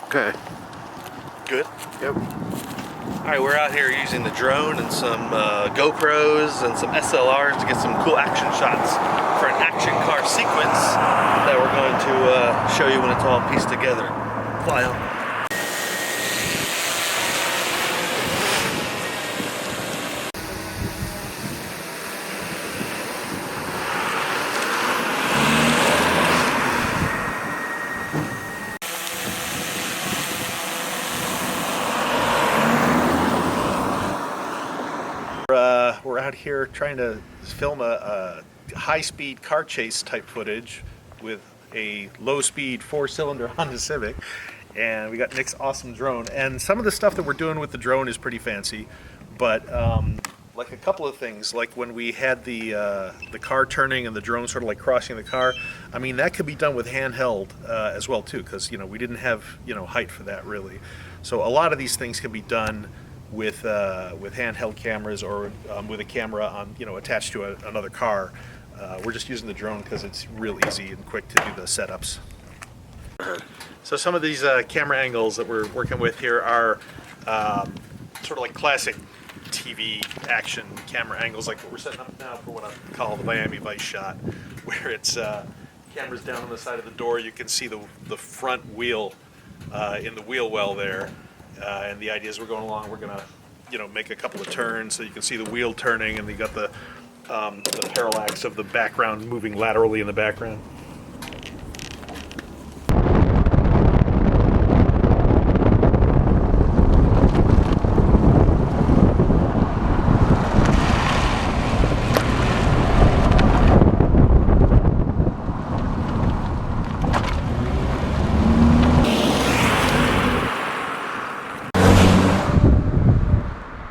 Okay. Good? Yep. Alright, we're out here using the drone and some GoPros and some SLRs to get some cool action shots for an action car sequence that we're going to show you when it's all pieced together. Fly on. We're out here trying to film a high-speed car chase type footage with a low-speed 4-cylinder Honda Civic, and we got Nick's awesome drone. And some of the stuff that we're doing with the drone is pretty fancy, but like a couple of things, like when we had the car turning and the drone sort of like crossing the car, I mean that could be done with handheld as well too, because we didn't have height for that really. So a lot of these things can be done with handheld cameras or with a camera on attached to another car. We're just using the drone because it's real easy and quick to do the setups. So some of these camera angles that we're working with here are sort of like classic TV action camera angles, like what we're setting up now for what I call the Miami Vice shot, where it's cameras down on the side of the door. You can see the front wheel in the wheel well there. And the idea is we're going along, we're going to make a couple of turns so you can see the wheel turning, and you got the parallax of the background moving laterally in the background.